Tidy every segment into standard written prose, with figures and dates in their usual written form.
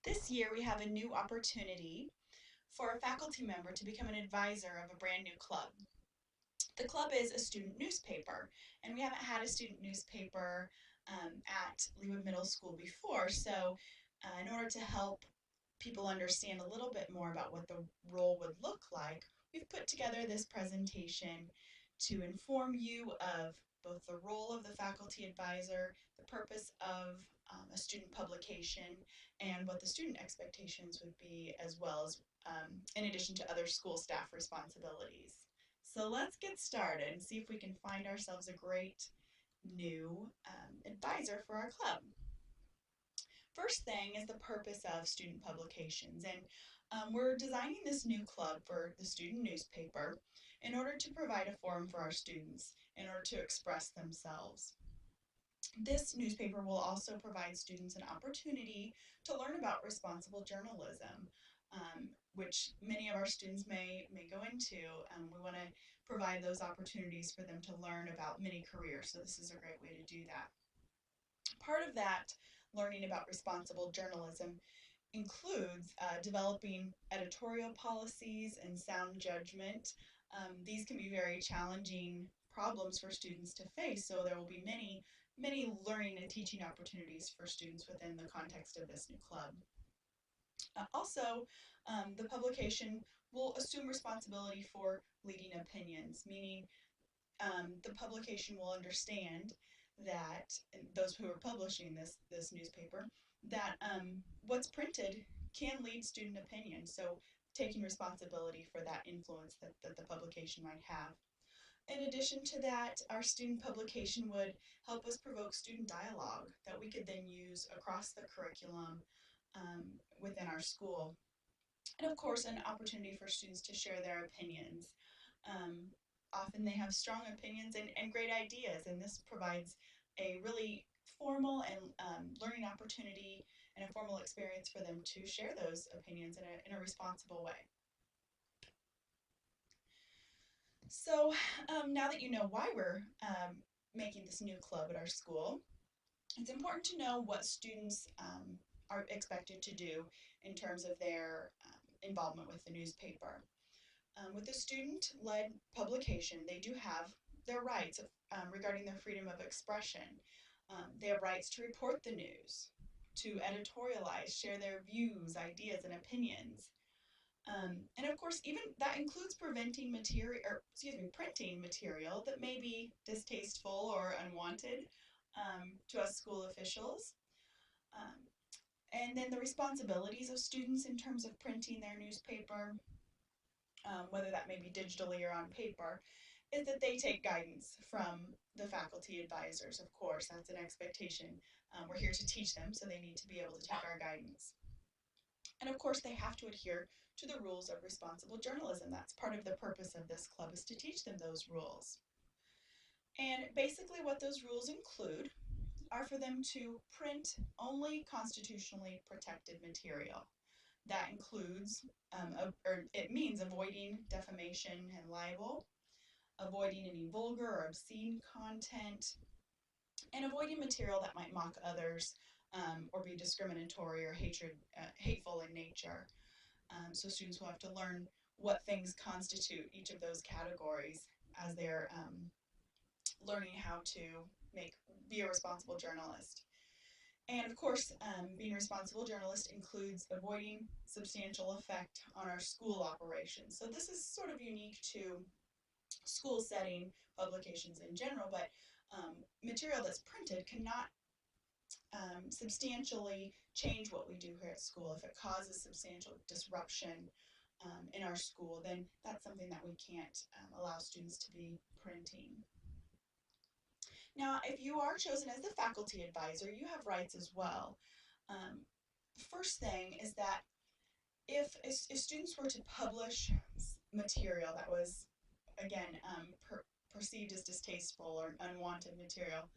This year, we have a new opportunity for a faculty member to become an advisor of a brand new club. The club is a student newspaper, and we haven't had a student newspaper at Leawood Middle School before, so in order to help people understand a little bit more about what the role would look like, we've put together this presentation to inform you of both the role of the faculty advisor, the purpose of a student publication, and what the student expectations would be, as well as in addition to other school staff responsibilities. So let's get started and see if we can find ourselves a great new advisor for our club. First thing is the purpose of student publications, and we're designing this new club for the student newspaper in order to provide a forum for our students in order to express themselves. This newspaper will also provide students an opportunity to learn about responsible journalism, which many of our students may go into. We want to provide those opportunities for them to learn about many careers, so this is a great way to do that. Part of that learning about responsible journalism includes developing editorial policies and sound judgment. These can be very challenging problems for students to face, so there will be many learning and teaching opportunities for students within the context of this new club. Also, the publication will assume responsibility for leading opinions, meaning the publication will understand that those who are publishing this newspaper, that what's printed can lead student opinion. So taking responsibility for that influence that the publication might have. In addition to that, our student publication would help us provoke student dialogue that we could then use across the curriculum within our school. And of course, an opportunity for students to share their opinions. Um, Often they have strong opinions and great ideas, and this provides a really formal and learning opportunity and a formal experience for them to share those opinions in a responsible way. So now that you know why we're making this new club at our school, it's important to know what students are expected to do in terms of their involvement with the newspaper. With a student-led publication, they do have their rights regarding their freedom of expression. They have rights to report the news, to editorialize, share their views, ideas, and opinions. And of course, even that includes printing material that may be distasteful or unwanted to us school officials. Um, and then the responsibilities of students in terms of printing their newspaper, whether that may be digitally or on paper, is that they take guidance from the faculty advisors. Of course, that's an expectation. We're here to teach them, so they need to be able to take our guidance. And of course, they have to adhere to the rules of responsible journalism. That's part of the purpose of this club, is to teach them those rules. And basically what those rules include are for them to print only constitutionally protected material. That includes, or it means avoiding defamation and libel, avoiding any vulgar or obscene content, and avoiding material that might mock others or be discriminatory or hateful in nature. So students will have to learn what things constitute each of those categories as they're learning how to be a responsible journalist. And of course, being a responsible journalist includes avoiding substantial effect on our school operations. So this is sort of unique to school setting publications in general, but material that's printed cannot substantially change what we do here at school. If it causes substantial disruption in our school, then that's something that we can't allow students to be printing. Now, if you are chosen as the faculty advisor, you have rights as well. Um, First thing is that if students were to publish material that was, again, perceived as distasteful or unwanted material,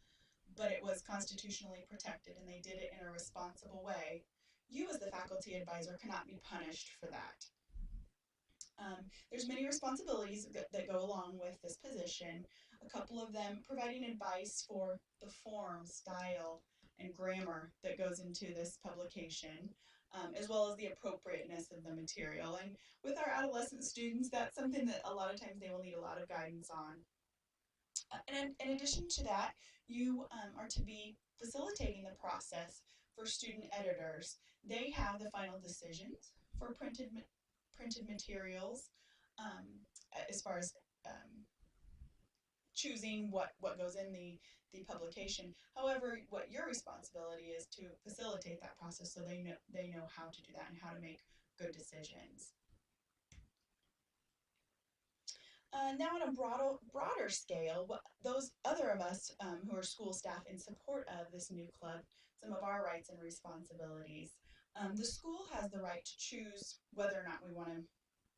but it was constitutionally protected and they did it in a responsible way, you as the faculty advisor cannot be punished for that. There's many responsibilities that go along with this position. A couple of them: providing advice for the form, style, and grammar that goes into this publication, as well as the appropriateness of the material. And with our adolescent students, that's something that a lot of times they will need a lot of guidance on. And in addition to that, you are to be facilitating the process for student editors. They have the final decisions for printed materials, um, as far as choosing what goes in the publication. However, what your responsibility is to facilitate that process so they know how to do that and how to make good decisions. Now, on a broader scale, those other of us who are school staff in support of this new club, some of our rights and responsibilities. The school has the right to choose whether or not we want to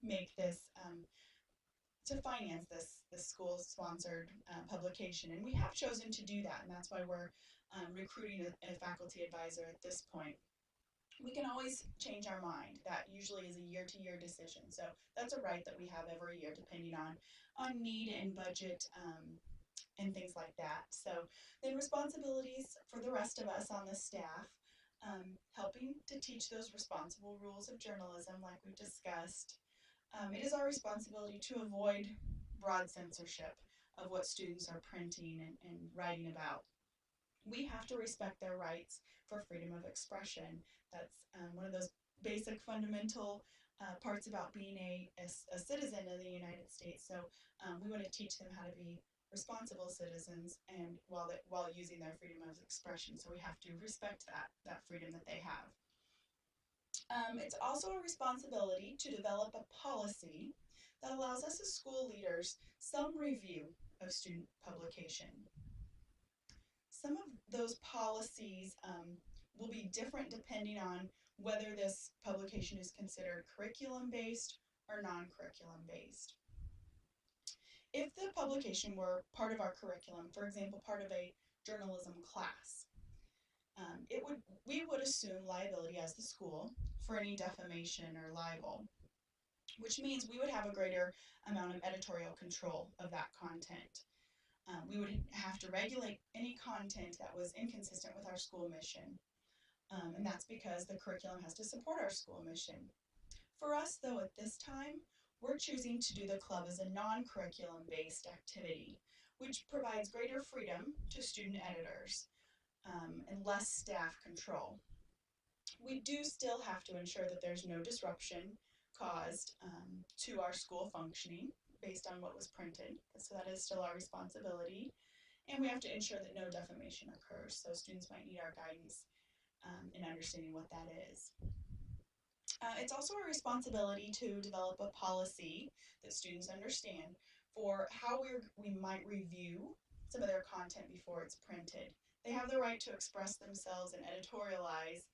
make this, to finance this school-sponsored publication, and we have chosen to do that, and that's why we're recruiting a faculty advisor at this point. We can always change our mind. That usually is a year-to-year decision. So that's a right that we have every year, depending on need and budget, and things like that. So then responsibilities for the rest of us on the staff, helping to teach those responsible rules of journalism, like we've discussed. It is our responsibility to avoid broad censorship of what students are printing and writing about. We have to respect their rights for freedom of expression. That's one of those basic fundamental parts about being a citizen of the United States. So we want to teach them how to be responsible citizens and while using their freedom of expression. So we have to respect that freedom that they have. It's also a responsibility to develop a policy that allows us as school leaders some review of student publication. Some of those policies will be different depending on whether this publication is considered curriculum-based or non-curriculum-based. If the publication were part of our curriculum, for example, part of a journalism class, we would assume liability as the school for any defamation or libel, which means we would have a greater amount of editorial control of that content. We would have to regulate any content that was inconsistent with our school mission, and that's because the curriculum has to support our school mission. For us, though, at this time, we're choosing to do the club as a non-curriculum-based activity, which provides greater freedom to student editors and less staff control. We do still have to ensure that there's no disruption caused to our school functioning based on what was printed, so that is still our responsibility. And we have to ensure that no defamation occurs, so students might need our guidance in understanding what that is. It's also a responsibility to develop a policy that students understand for how we might review some of their content before it's printed. They have the right to express themselves and editorialize,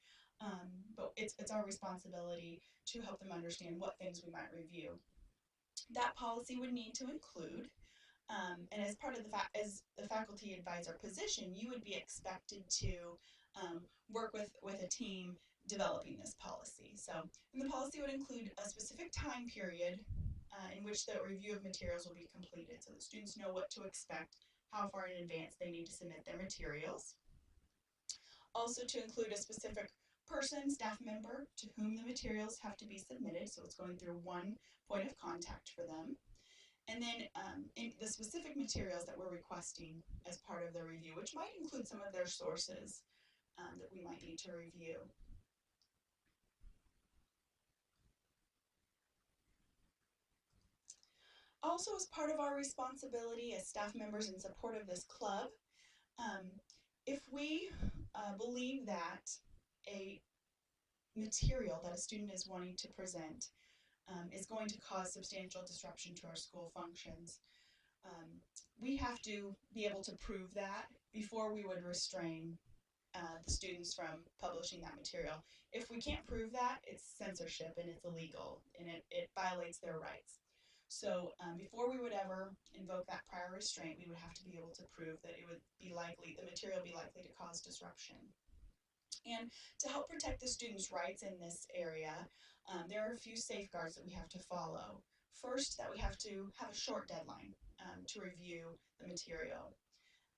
but it's our responsibility to help them understand what things we might review. That policy would need to include, and as part of as the faculty advisor position, you would be expected to work with a team developing this policy. So, and the policy would include a specific time period in which the review of materials will be completed, so that students know what to expect, how far in advance they need to submit their materials. Also to include a specific person, staff member, to whom the materials have to be submitted, so it's going through one point of contact for them. And then in the specific materials that we're requesting as part of the review, which might include some of their sources that we might need to review. Also, as part of our responsibility as staff members in support of this club, if we believe that a material that a student is wanting to present is going to cause substantial disruption to our school functions, we have to be able to prove that before we would restrain the students from publishing that material. If we can't prove that, it's censorship and it's illegal and it violates their rights. So before we would ever invoke that prior restraint, we would have to be able to prove that it would be likely, the material be likely to cause disruption. And to help protect the students' rights in this area, there are a few safeguards that we have to follow. First, that we have to have a short deadline to review the material.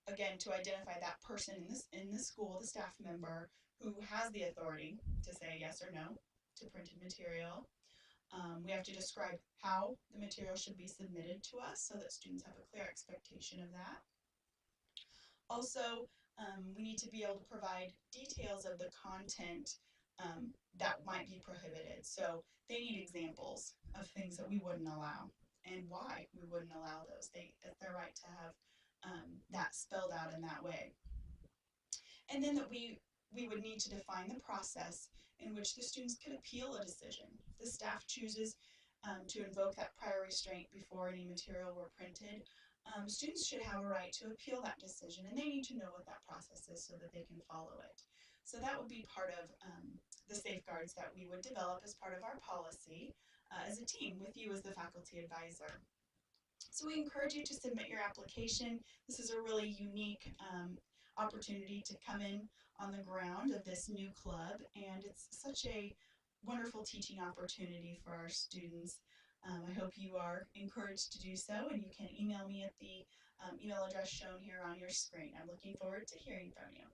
again, to identify that person in the school, the staff member who has the authority to say yes or no to printed material. We have to describe how the material should be submitted to us so that students have a clear expectation of that. Also, we need to be able to provide details of the content that might be prohibited. So they need examples of things that we wouldn't allow and why we wouldn't allow those. It's their right to have that spelled out in that way. And then that we would need to define the process in which the students could appeal a decision. The staff chooses to invoke that prior restraint before any material were printed. Students should have a right to appeal that decision, and they need to know what that process is so that they can follow it. So that would be part of the safeguards that we would develop as part of our policy as a team with you as the faculty advisor. So we encourage you to submit your application. This is a really unique opportunity to come in on the ground of this new club, and it's such a wonderful teaching opportunity for our students. I hope you are encouraged to do so, and you can email me at the email address shown here on your screen. I'm looking forward to hearing from you.